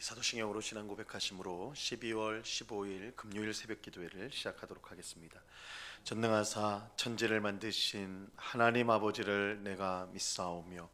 사도신경으로 신앙 고백하심으로 12월 15일 금요일 새벽 기도회를 시작하도록 하겠습니다. 전능하사 천지를 만드신 하나님 아버지를 내가 믿사오며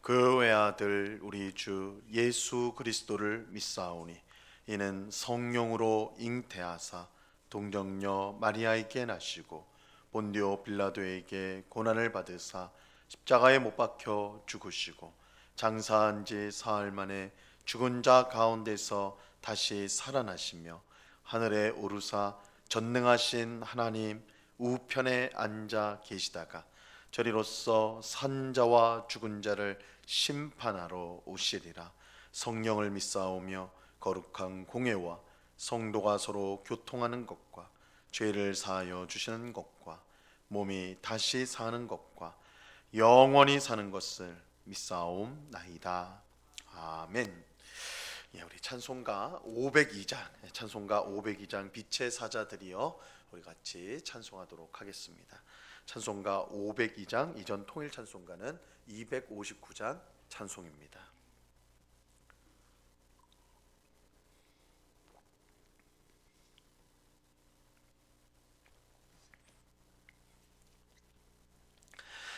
그 외아들 우리 주 예수 그리스도를 믿사오니 이는 성령으로 잉태하사 동정녀 마리아에게 나시고 본디오 빌라도에게 고난을 받으사 십자가에 못 박혀 죽으시고 장사한 지 사흘 만에 죽은 자 가운데서 다시 살아나시며 하늘에 오르사 전능하신 하나님 우편에 앉아 계시다가 저리로서 산 자와 죽은 자를 심판하러 오시리라. 성령을 믿사오며 거룩한 공회와 성도가 서로 교통하는 것과 죄를 사하여 주시는 것과 몸이 다시 사는 것과 영원히 사는 것을 믿사옵나이다. 아멘. 우리 찬송가 502장 빛의 사자들이여 우리 같이 찬송하도록 하겠습니다. 찬송가 502장, 이전 통일 찬송가는 259장 찬송입니다.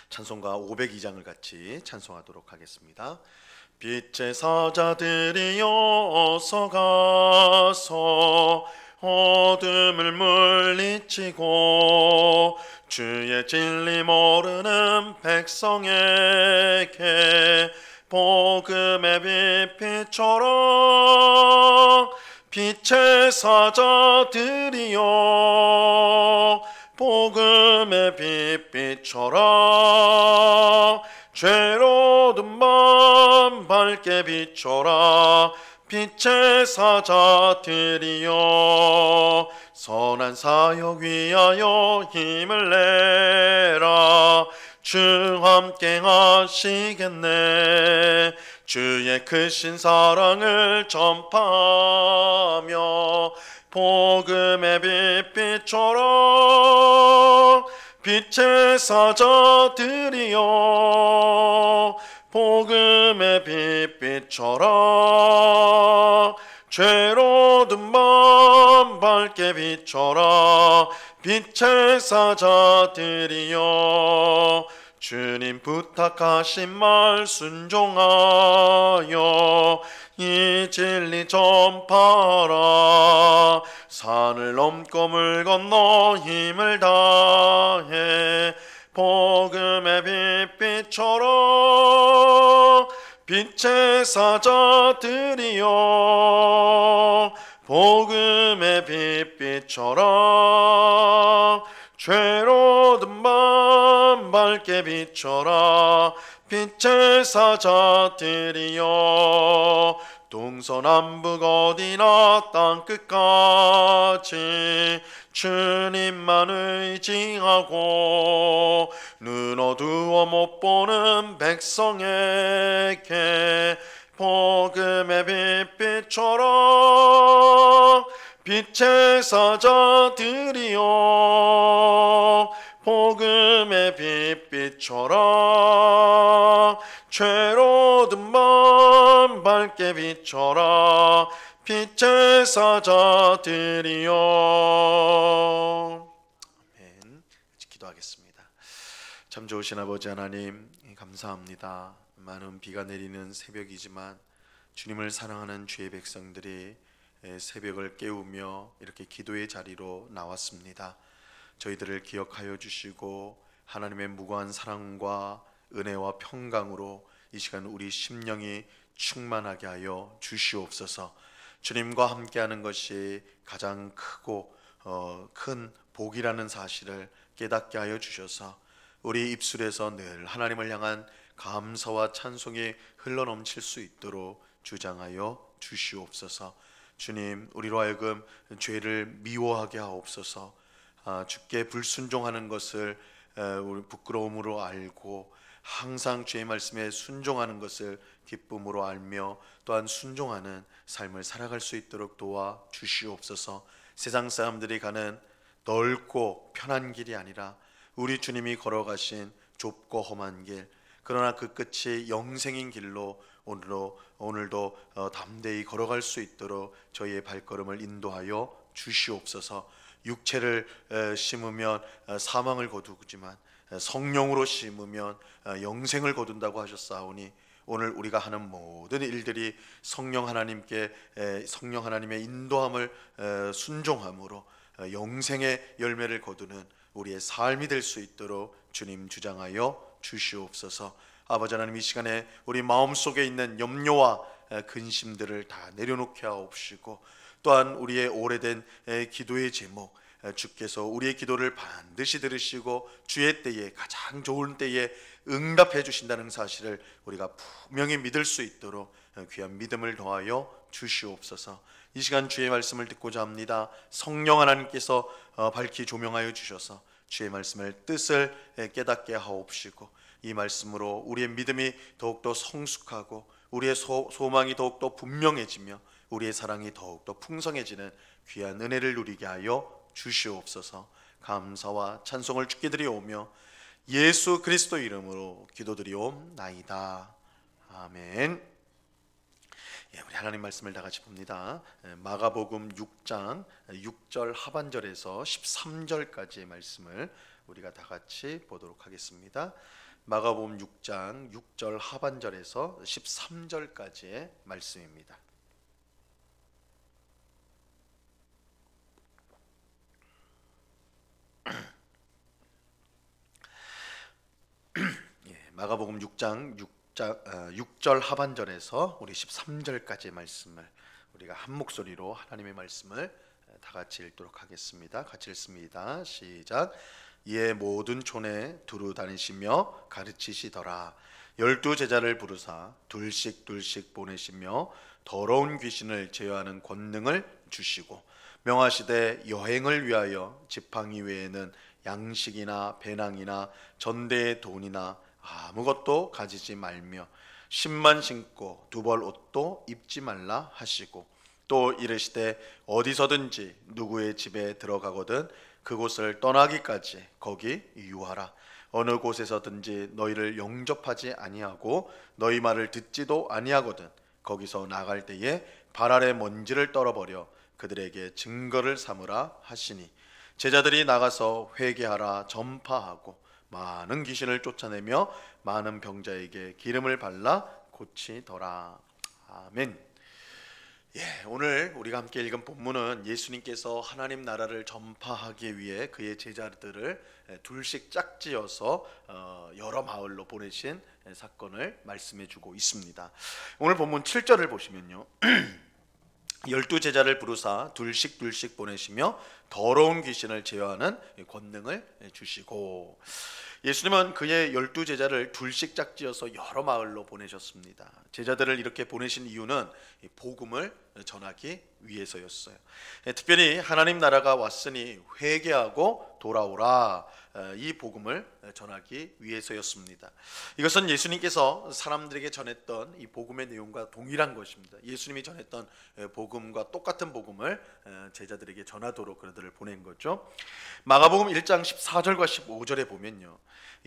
찬송가 502장을 같이 찬송하도록 하겠습니다. 빛의 사자들이여 어서 가서 어둠을 물리치고 주의 진리 모르는 백성에게 복음의 빛비춰라. 빛의 사자들이여 복음의 빛비춰라. 죄로든 밤 밝게 비춰라. 빛의 사자들이여 선한 사역 위하여 힘을 내라. 주 함께 하시겠네. 주의 크신 사랑을 전파하며 복음의 빛 비춰라. 빛의 사자들이여 복음의 빛 비춰라. 죄로든 밤 밝게 비춰라. 빛의 사자들이여 주님 부탁하신 말 순종하여 이 진리 전파하라. 산을 넘고 물 건너 힘을 다해 복음의 빛 비춰라. 빛의 사자들이여 복음의 빛 비춰라. 죄로든 밤 밝게 비춰라. 빛의 사자들이여 동서남북 어디나 땅끝까지 주님만 의지하고 눈 어두워 못 보는 백성에게 복음의 빛 비춰라. 빛의 사자들이여 복음의 빛 비춰라. 죄로든 밤 밝게 비춰라. 빛의 사자들이여. 아멘. 기도하겠습니다. 참 좋으신 아버지 하나님 감사합니다. 많은 비가 내리는 새벽이지만 주님을 사랑하는 주의 백성들이 새벽을 깨우며 이렇게 기도의 자리로 나왔습니다. 저희들을 기억하여 주시고 하나님의 무고한 사랑과 은혜와 평강으로 이 시간 우리 심령이 충만하게 하여 주시옵소서. 주님과 함께하는 것이 가장 크고 큰 복이라는 사실을 깨닫게 하여 주셔서 우리 입술에서 늘 하나님을 향한 감사와 찬송이 흘러넘칠 수 있도록 주장하여 주시옵소서. 주님, 우리로 하여금 죄를 미워하게 하옵소서. 주께 불순종하는 것을 우리 부끄러움으로 알고 항상 주의 말씀에 순종하는 것을 기쁨으로 알며 또한 순종하는 삶을 살아갈 수 있도록 도와 주시옵소서. 세상 사람들이 가는 넓고 편한 길이 아니라 우리 주님이 걸어가신 좁고 험한 길, 그러나 그 끝이 영생인 길로 오늘도 담대히 걸어갈 수 있도록 저희의 발걸음을 인도하여 주시옵소서. 육체를 심으면 사망을 거두지만 성령으로 심으면 영생을 거둔다고 하셨사오니 오늘 우리가 하는 모든 일들이 성령 하나님의 인도함을 순종함으로 영생의 열매를 거두는 우리의 삶이 될 수 있도록 주님 주장하여 주시옵소서. 아버지 하나님, 이 시간에 우리 마음속에 있는 염려와 근심들을 다 내려놓게 하옵시고, 또한 우리의 오래된 기도의 제목, 주께서 우리의 기도를 반드시 들으시고 주의 때에, 가장 좋은 때에 응답해 주신다는 사실을 우리가 분명히 믿을 수 있도록 귀한 믿음을 더하여 주시옵소서. 이 시간 주의 말씀을 듣고자 합니다. 성령 하나님께서 밝히 조명하여 주셔서 주의 말씀을 뜻을 깨닫게 하옵시고, 이 말씀으로 우리의 믿음이 더욱더 성숙하고 우리의 소망이 더욱더 분명해지며 우리의 사랑이 더욱더 풍성해지는 귀한 은혜를 누리게 하여 주시옵소서. 감사와 찬송을 주께 드리오며 예수 그리스도 이름으로 기도드리옵나이다. 아멘. 우리 하나님 말씀을 다 같이 봅니다. 마가복음 6장 6절 하반절에서 13절까지의 말씀을 우리가 다 같이 보도록 하겠습니다. 마가복음 6장 6절 하반절에서 13절까지의 말씀입니다. 마가복음 6장 6절 하반절에서 우리 13절까지의 말씀을 우리가 한 목소리로 하나님의 말씀을 다 같이 읽도록 하겠습니다. 같이 읽습니다. 시작. 이에 모든 촌에 두루 다니시며 가르치시더라. 12 제자를 부르사 둘씩 보내시며 더러운 귀신을 제어하는 권능을 주시고 명하시되 여행을 위하여 지팡이 외에는 양식이나 배낭이나 전대의 돈이나 아무것도 가지지 말며 신만 신고 두벌 옷도 입지 말라 하시고, 또 이르시되 어디서든지 누구의 집에 들어가거든 그곳을 떠나기까지 거기 유하라. 어느 곳에서든지 너희를 영접하지 아니하고 너희 말을 듣지도 아니하거든 거기서 나갈 때에 발 아래 먼지를 떨어버려 그들에게 증거를 삼으라 하시니, 제자들이 나가서 회개하라 전파하고 많은 귀신을 쫓아내며 많은 병자에게 기름을 발라 고치더라. 아멘. 오늘 우리가 함께 읽은 본문은 예수님께서 하나님 나라를 전파하기 위해 그의 제자들을 둘씩 짝지어서 여러 마을로 보내신 사건을 말씀해 주고 있습니다. 오늘 본문 7절을 보시면요, 12 제자를 부르사 둘씩 보내시며 더러운 귀신을 제어하는 권능을 주시고, 예수님은 그의 12 제자를 둘씩 짝지어서 여러 마을로 보내셨습니다. 제자들을 이렇게 보내신 이유는 복음을 전하기 위해서였어요. 특별히 하나님 나라가 왔으니 회개하고 돌아오라, 이 복음을 전하기 위해서였습니다. 이것은 예수님께서 사람들에게 전했던 이 복음의 내용과 동일한 것입니다. 예수님이 전했던 복음과 똑같은 복음을 제자들에게 전하도록 그들을 보낸 거죠. 마가복음 1장 14절과 15절에 보면요,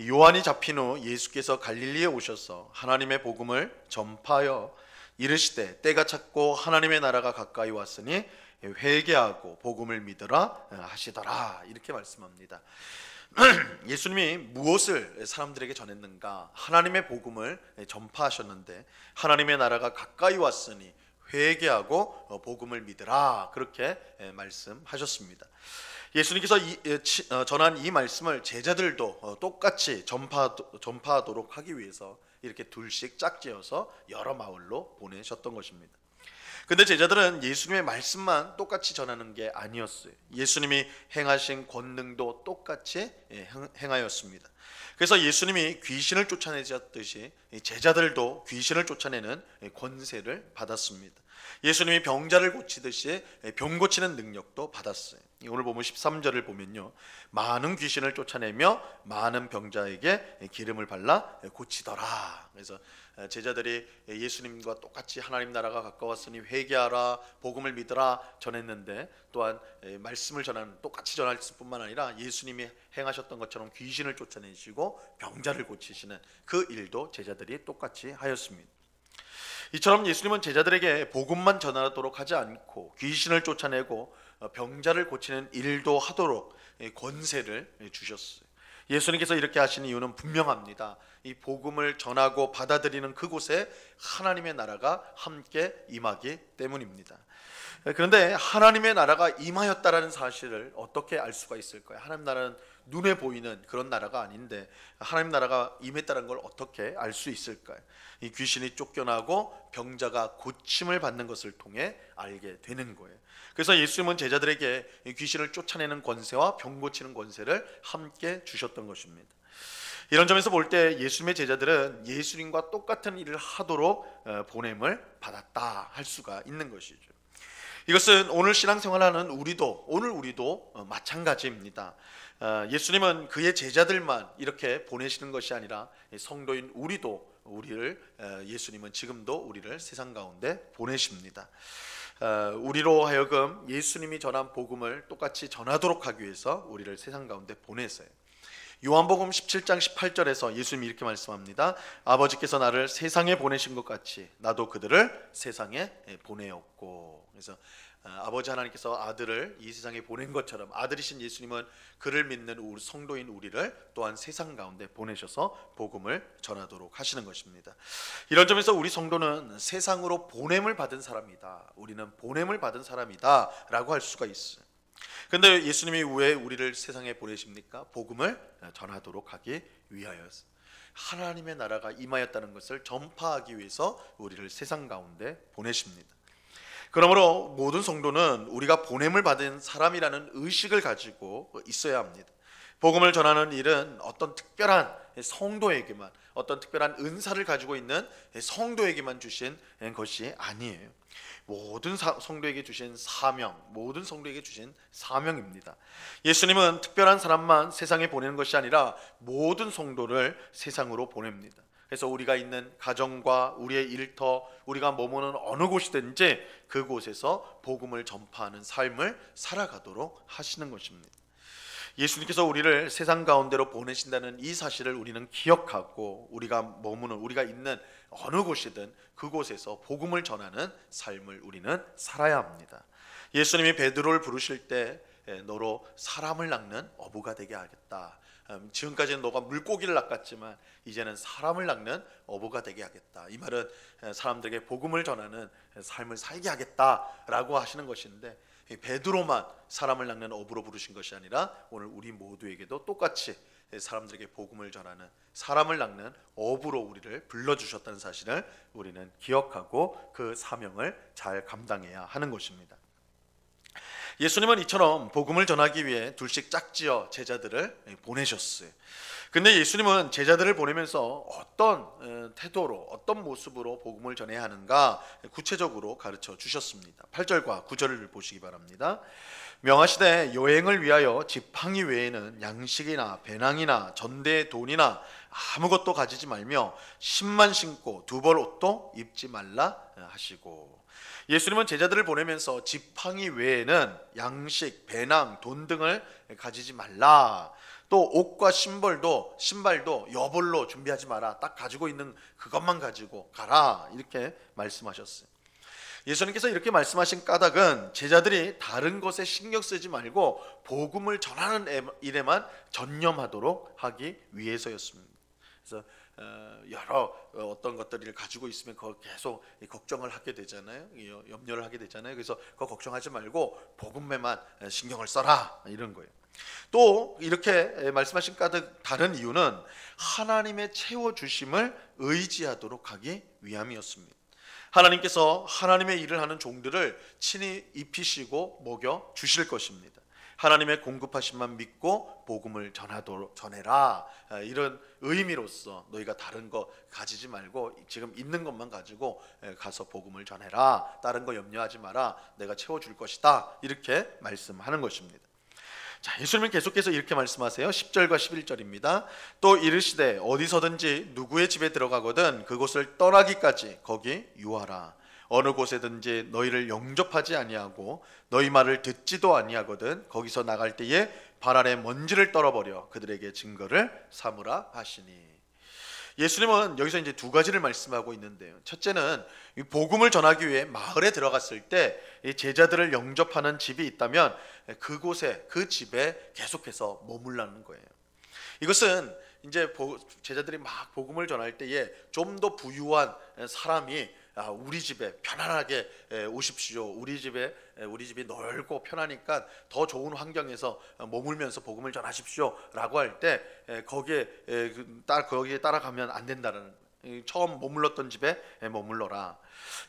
요한이 잡힌 후 예수께서 갈릴리에 오셔서 하나님의 복음을 전파하여 이르시되 때가 찼고 하나님의 나라가 가까이 왔으니 회개하고 복음을 믿으라 하시더라, 이렇게 말씀합니다. 예수님이 무엇을 사람들에게 전했는가? 하나님의 복음을 전파하셨는데 전하님의 나라가 가까이 왔으니 회개하고 복음을 믿으라, 그렇게 말씀하셨습니다. 예수님께서 전한 이 말씀을 제자들도 똑같이 전파하도록 하기 위해서 이렇게 둘씩 짝지어서 여러 마을로 보내셨던 것입니다. 근데 제자들은 예수님의 말씀만 똑같이 전하는 게 아니었어요. 예수님이 행하신 권능도 똑같이 행하였습니다. 그래서 예수님이 귀신을 쫓아내셨듯이 제자들도 귀신을 쫓아내는 권세를 받았습니다. 예수님이 병자를 고치듯이 병 고치는 능력도 받았어요. 오늘 보면 13절을 보면요, 많은 귀신을 쫓아내며 많은 병자에게 기름을 발라 고치더라. 그래서 제자들이 예수님과 똑같이 하나님 나라가 가까웠으니 회개하라, 복음을 믿으라 전했는데, 또한 말씀을 똑같이 전할 뿐만 아니라 예수님이 행하셨던 것처럼 귀신을 쫓아내시고 병자를 고치시는 그 일도 제자들이 똑같이 하였습니다. 이처럼 예수님은 제자들에게 복음만 전하도록 하지 않고 귀신을 쫓아내고 병자를 고치는 일도 하도록 권세를 주셨어요. 예수님께서 이렇게 하신 이유는 분명합니다. 이 복음을 전하고 받아들이는 그곳에 하나님의 나라가 함께 임하기 때문입니다. 그런데 하나님의 나라가 임하였다라는 사실을 어떻게 알 수가 있을까요? 하나님 나라는 눈에 보이는 그런 나라가 아닌데 하나님 나라가 임했다는 걸 어떻게 알 수 있을까요? 이 귀신이 쫓겨나고 병자가 고침을 받는 것을 통해 알게 되는 거예요. 그래서 예수님은 제자들에게 귀신을 쫓아내는 권세와 병 고치는 권세를 함께 주셨던 것입니다. 이런 점에서 볼 때 예수님의 제자들은 예수님과 똑같은 일을 하도록 보냄을 받았다 할 수가 있는 것이죠. 이것은 오늘 신앙생활하는 오늘 우리도 마찬가지입니다. 예수님은 그의 제자들만 이렇게 보내시는 것이 아니라 성도인 우리를 예수님은 지금도 우리를 세상 가운데 보내십니다. 우리로 하여금 예수님이 전한 복음을 똑같이 전하도록 하기 위해서 우리를 세상 가운데 보내세요. 요한복음 17장 18절에서 예수님이 이렇게 말씀합니다. 아버지께서 나를 세상에 보내신 것 같이 나도 그들을 세상에 보내었고. 그래서 아버지 하나님께서 아들을 이 세상에 보낸 것처럼 아들이신 예수님은 그를 믿는 우리 성도인 우리를 또한 세상 가운데 보내셔서 복음을 전하도록 하시는 것입니다. 이런 점에서 우리 성도는 세상으로 보냄을 받은 사람이다. 우리는 보냄을 받은 사람이다 라고 할 수가 있어요. 그런데 예수님이 왜 우리를 세상에 보내십니까? 복음을 전하도록 하기 위하여서 하나님의 나라가 임하였다는 것을 전파하기 위해서 우리를 세상 가운데 보내십니다. 그러므로 모든 성도는 우리가 보냄을 받은 사람이라는 의식을 가지고 있어야 합니다. 복음을 전하는 일은 어떤 특별한 성도에게만, 어떤 특별한 은사를 가지고 있는 성도에게만 주신 것이 아니에요. 모든 성도에게 주신 사명, 모든 성도에게 주신 사명입니다. 예수님은 특별한 사람만 세상에 보내는 것이 아니라 모든 성도를 세상으로 보냅니다. 그래서 우리가 있는 가정과 우리의 일터, 우리가 머무는 어느 곳이든지 그곳에서 복음을 전파하는 삶을 살아가도록 하시는 것입니다. 예수님께서 우리를 세상 가운데로 보내신다는 이 사실을 우리는 기억하고 우리가 있는 어느 곳이든 그곳에서 복음을 전하는 삶을 우리는 살아야 합니다. 예수님이 베드로를 부르실 때 너로 사람을 낚는 어부가 되게 하겠다. 지금까지는 너가 물고기를 낚았지만 이제는 사람을 낚는 어부가 되게 하겠다. 이 말은 사람들에게 복음을 전하는 삶을 살게 하겠다라고 하시는 것인데 베드로만 사람을 낚는 어부로 부르신 것이 아니라 오늘 우리 모두에게도 똑같이 사람들에게 복음을 전하는 사람을 낚는 어부로 우리를 불러주셨다는 사실을 우리는 기억하고 그 사명을 잘 감당해야 하는 것입니다. 예수님은 이처럼 복음을 전하기 위해 둘씩 짝지어 제자들을 보내셨어요. 근데 예수님은 제자들을 보내면서 어떤 태도로 어떤 모습으로 복음을 전해야 하는가 구체적으로 가르쳐 주셨습니다. 8절과 9절을 보시기 바랍니다. 명하시되 여행을 위하여 지팡이 외에는 양식이나 배낭이나 전대의 돈이나 아무것도 가지지 말며 신만 신고 두 벌 옷도 입지 말라 하시고, 예수님은 제자들을 보내면서 지팡이 외에는 양식, 배낭, 돈 등을 가지지 말라, 또 옷과 신발도 여벌로 준비하지 마라, 딱 가지고 있는 그것만 가지고 가라, 이렇게 말씀하셨어요. 예수님께서 이렇게 말씀하신 까닭은 제자들이 다른 것에 신경 쓰지 말고 복음을 전하는 일에만 전념하도록 하기 위해서였습니다. 그래서 여러 어떤 것들을 가지고 있으면 그걸 계속 걱정을 하게 되잖아요. 염려를 하게 되잖아요. 그래서 그거 걱정하지 말고 복음에만 신경을 써라, 이런 거예요. 또 이렇게 말씀하신 까닭 다른 이유는 하나님의 채워주심을 의지하도록 하기 위함이었습니다. 하나님께서 하나님의 일을 하는 종들을 친히 입히시고 먹여 주실 것입니다. 하나님의 공급하심만 믿고 복음을 전해라, 이런 의미로서 너희가 다른 거 가지지 말고 지금 있는 것만 가지고 가서 복음을 전해라, 다른 거 염려하지 마라, 내가 채워줄 것이다, 이렇게 말씀하는 것입니다. 자, 예수님은 계속해서 이렇게 말씀하세요. 10절과 11절입니다. 또 이르시되 어디서든지 누구의 집에 들어가거든 그곳을 떠나기까지 거기 유하라. 어느 곳에든지 너희를 영접하지 아니하고 너희 말을 듣지도 아니하거든 거기서 나갈 때에 발 아래 먼지를 떨어버려 그들에게 증거를 삼으라 하시니. 예수님은 여기서 이제 두 가지를 말씀하고 있는데요. 첫째는 이 복음을 전하기 위해 마을에 들어갔을 때 이 제자들을 영접하는 집이 있다면 그곳에, 그 집에 계속해서 머물라는 거예요. 이것은 이제 제자들이 막 복음을 전할 때에 좀 더 부유한 사람이 우리 집에 편안하게 오십시오. 우리 집이 넓고 편하니까 더 좋은 환경에서 머물면서 복음을 전하십시오라고 할 때 거기에 따라가면 안 된다는, 처음 머물렀던 집에 머물러라.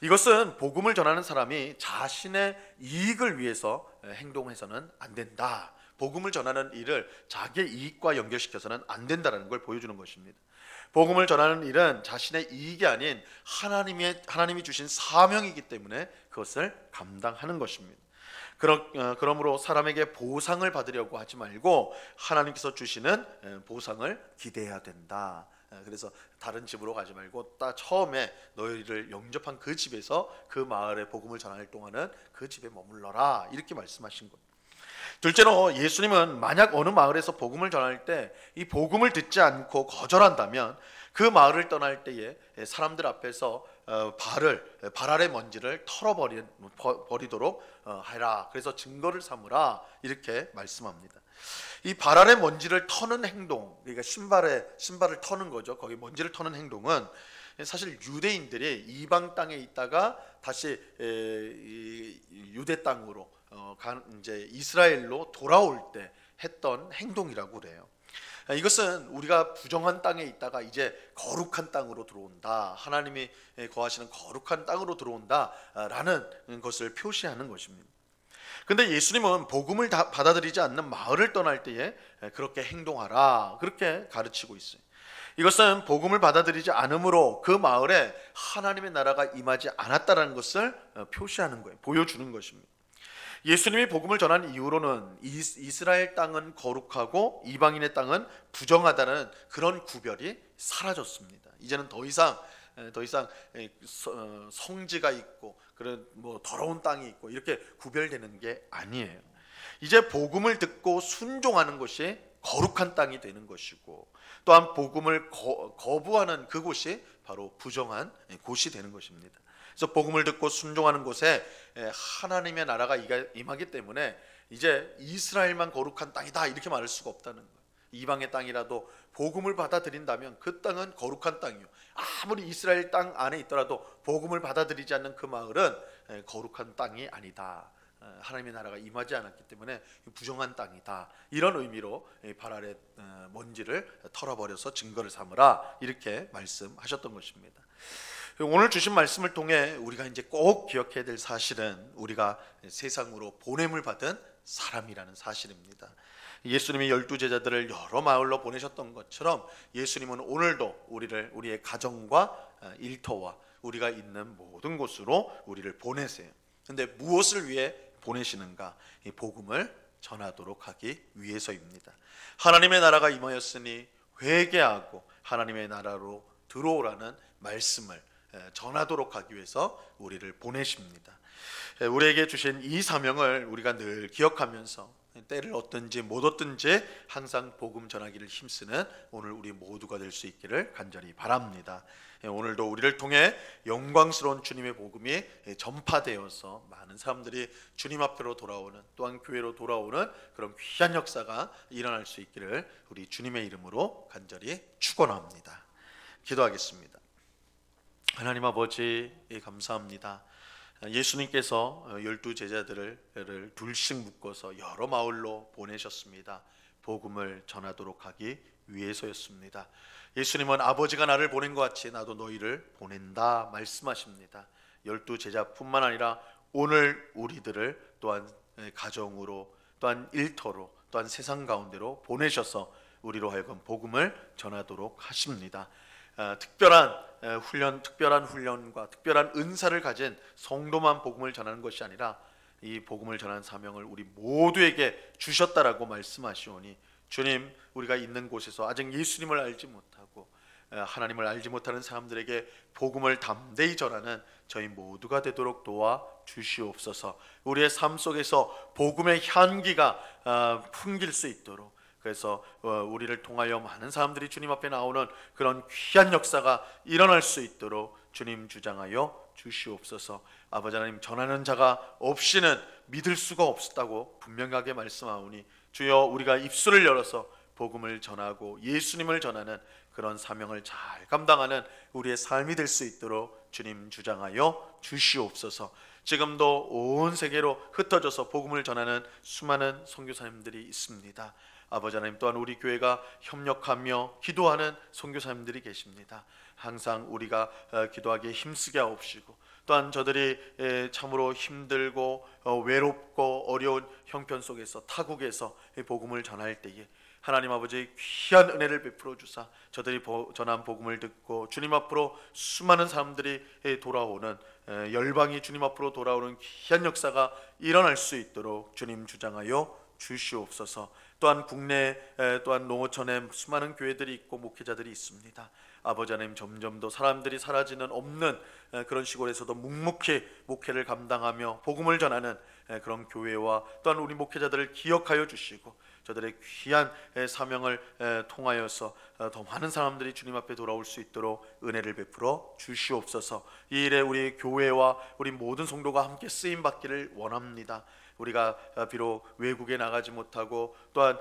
이것은 복음을 전하는 사람이 자신의 이익을 위해서 행동해서는 안 된다. 복음을 전하는 일을 자기의 이익과 연결시켜서는 안 된다는 걸 보여주는 것입니다. 복음을 전하는 일은 자신의 이익이 아닌 하나님이 주신 사명이기 때문에 그것을 감당하는 것입니다. 그러므로 사람에게 보상을 받으려고 하지 말고 하나님께서 주시는 보상을 기대해야 된다. 그래서 다른 집으로 가지 말고 딱 처음에 너희를 영접한 그 집에서 그 마을에 복음을 전할 동안은 그 집에 머물러라, 이렇게 말씀하신 거예요. 둘째로, 예수님은 만약 어느 마을에서 복음을 전할 때 이 복음을 듣지 않고 거절한다면 그 마을을 떠날 때에 사람들 앞에서 발 아래 먼지를 털어버리도록 하라. 그래서 증거를 삼으라, 이렇게 말씀합니다. 이 발 아래 먼지를 터는 행동, 그러니까 신발을 터는 거죠. 거기 먼지를 터는 행동은 사실 유대인들이 이방 땅에 있다가 다시 유대 땅으로 이제 이스라엘로 돌아올 때 했던 행동이라고 그래요. 이것은 우리가 부정한 땅에 있다가 이제 거룩한 땅으로 들어온다, 하나님이 거하시는 거룩한 땅으로 들어온다라는 것을 표시하는 것입니다. 근데 예수님은 복음을 받아들이지 않는 마을을 떠날 때에 그렇게 행동하라, 그렇게 가르치고 있어요. 이것은 복음을 받아들이지 않으므로 그 마을에 하나님의 나라가 임하지 않았다는 것을 표시하는 거예요. 보여주는 것입니다. 예수님이 복음을 전한 이후로는 이스라엘 땅은 거룩하고 이방인의 땅은 부정하다는 그런 구별이 사라졌습니다. 이제는 더 이상 성지가 있고 그런 더러운 땅이 있고 이렇게 구별되는 게 아니에요. 이제 복음을 듣고 순종하는 것이 거룩한 땅이 되는 것이고, 또한 복음을 거부하는 그곳이 바로 부정한 곳이 되는 것입니다. 그래서 복음을 듣고 순종하는 곳에 하나님의 나라가 임하기 때문에 이제 이스라엘만 거룩한 땅이다, 이렇게 말할 수가 없다는 거예요. 이방의 땅이라도 복음을 받아들인다면 그 땅은 거룩한 땅이요, 아무리 이스라엘 땅 안에 있더라도 복음을 받아들이지 않는 그 마을은 거룩한 땅이 아니다, 하나님의 나라가 임하지 않았기 때문에 부정한 땅이다, 이런 의미로 발 아래 먼지를 털어버려서 증거를 삼으라, 이렇게 말씀하셨던 것입니다. 오늘 주신 말씀을 통해 우리가 이제 꼭 기억해야 될 사실은 우리가 세상으로 보냄을 받은 사람이라는 사실입니다. 예수님이 12제자들을 여러 마을로 보내셨던 것처럼 예수님은 오늘도 우리의 가정과 일터와 우리가 있는 모든 곳으로 우리를 보내세요. 그런데 무엇을 위해 보내시는가? 이 복음을 전하도록 하기 위해서입니다. 하나님의 나라가 임하였으니 회개하고 하나님의 나라로 들어오라는 말씀을 전하도록 하기 위해서 우리를 보내십니다. 우리에게 주신 이 사명을 우리가 늘 기억하면서 때를 얻든지 못 얻든지 항상 복음 전하기를 힘쓰는 오늘 우리 모두가 될 수 있기를 간절히 바랍니다. 오늘도 우리를 통해 영광스러운 주님의 복음이 전파되어서 많은 사람들이 주님 앞으로 돌아오는, 또한 교회로 돌아오는 그런 귀한 역사가 일어날 수 있기를 우리 주님의 이름으로 간절히 축원합니다. 기도하겠습니다. 하나님 아버지, 감사합니다. 예수님께서 12제자들을 둘씩 묶어서 여러 마을로 보내셨습니다. 복음을 전하도록 하기 위해서였습니다. 예수님은 아버지가 나를 보낸 것 같이 나도 너희를 보낸다 말씀하십니다. 12제자뿐만 아니라 오늘 우리들을 또한 가정으로, 또한 일터로, 또한 세상 가운데로 보내셔서 우리로 하여금 복음을 전하도록 하십니다. 특별한 훈련과 특별한 은사를 가진 성도만 복음을 전하는 것이 아니라 이 복음을 전하는 사명을 우리 모두에게 주셨다라고 말씀하시오니, 주님, 우리가 있는 곳에서 아직 예수님을 알지 못하고 하나님을 알지 못하는 사람들에게 복음을 담대히 전하는 저희 모두가 되도록 도와 주시옵소서. 우리의 삶 속에서 복음의 향기가 풍길 수 있도록, 그래서 우리를 통하여 많은 사람들이 주님 앞에 나오는 그런 귀한 역사가 일어날 수 있도록 주님 주장하여 주시옵소서. 아버지 하나님, 전하는 자가 없이는 믿을 수가 없었다고 분명하게 말씀하오니 주여, 우리가 입술을 열어서 복음을 전하고 예수님을 전하는 그런 사명을 잘 감당하는 우리의 삶이 될 수 있도록 주님 주장하여 주시옵소서. 지금도 온 세계로 흩어져서 복음을 전하는 수많은 선교사님들이 있습니다. 아버지 하나님, 또한 우리 교회가 협력하며 기도하는 선교사님들이 계십니다. 항상 우리가 기도하기에 힘쓰게 하옵시고, 또한 저들이 참으로 힘들고 외롭고 어려운 형편 속에서, 타국에서 복음을 전할 때에 하나님 아버지 귀한 은혜를 베풀어 주사 저들이 전한 복음을 듣고 주님 앞으로 수많은 사람들이 돌아오는, 열방이 주님 앞으로 돌아오는 귀한 역사가 일어날 수 있도록 주님 주장하여 주시옵소서. 또한 국내 또한 농어촌에 수많은 교회들이 있고 목회자들이 있습니다. 아버지 하나님, 점점 더 사람들이 사라지는 없는 그런 시골에서도 묵묵히 목회를 감당하며 복음을 전하는 그런 교회와 또한 우리 목회자들을 기억하여 주시고 저들의 귀한 사명을 통하여서 더 많은 사람들이 주님 앞에 돌아올 수 있도록 은혜를 베풀어 주시옵소서. 이 일에 우리 교회와 우리 모든 성도가 함께 쓰임 받기를 원합니다. 우리가 비록 외국에 나가지 못하고 또한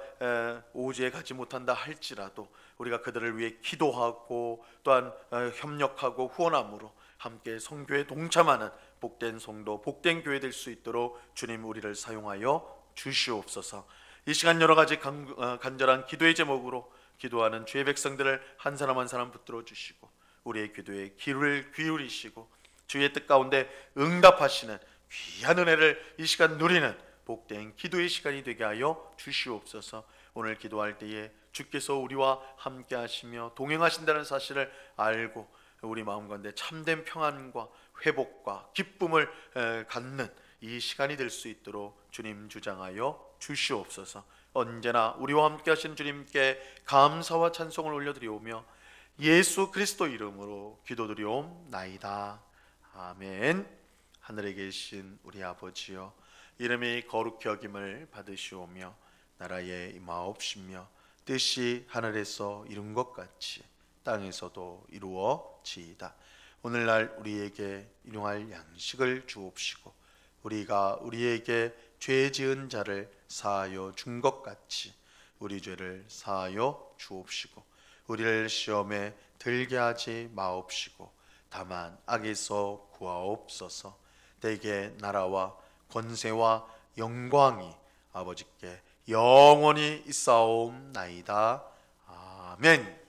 오지에 가지 못한다 할지라도 우리가 그들을 위해 기도하고 또한 협력하고 후원함으로 함께 선교에 동참하는 복된 성도, 복된 교회 될 수 있도록 주님 우리를 사용하여 주시옵소서. 이 시간 여러 가지 간절한 기도의 제목으로 기도하는 주의 백성들을 한 사람 한 사람 붙들어 주시고 우리의 기도에 귀를 기울이시고 주의 뜻 가운데 응답하시는 귀한 은혜를 이 시간 누리는 복된 기도의 시간이 되게 하여 주시옵소서. 오늘 기도할 때에 주께서 우리와 함께 하시며 동행하신다는 사실을 알고 우리 마음 가운데 참된 평안과 회복과 기쁨을 갖는 이 시간이 될 수 있도록 주님 주장하여 주시옵소서. 언제나 우리와 함께 하시는 주님께 감사와 찬송을 올려드리오며 예수 그리스도 이름으로 기도드리옵나이다. 아멘. 하늘에 계신 우리 아버지여, 이름이 거룩히 여김을 받으시오며 나라에 임하옵시며 뜻이 하늘에서 이룬 것 같이 땅에서도 이루어지이다. 오늘날 우리에게 일용할 양식을 주옵시고 우리가 우리에게 죄 지은 자를 사하여 준 것 같이 우리 죄를 사하여 주옵시고 우리를 시험에 들게 하지 마옵시고 다만 악에서 구하옵소서. 대개 나라와 권세와 영광이 아버지께 영원히 있사옵나이다. 아멘.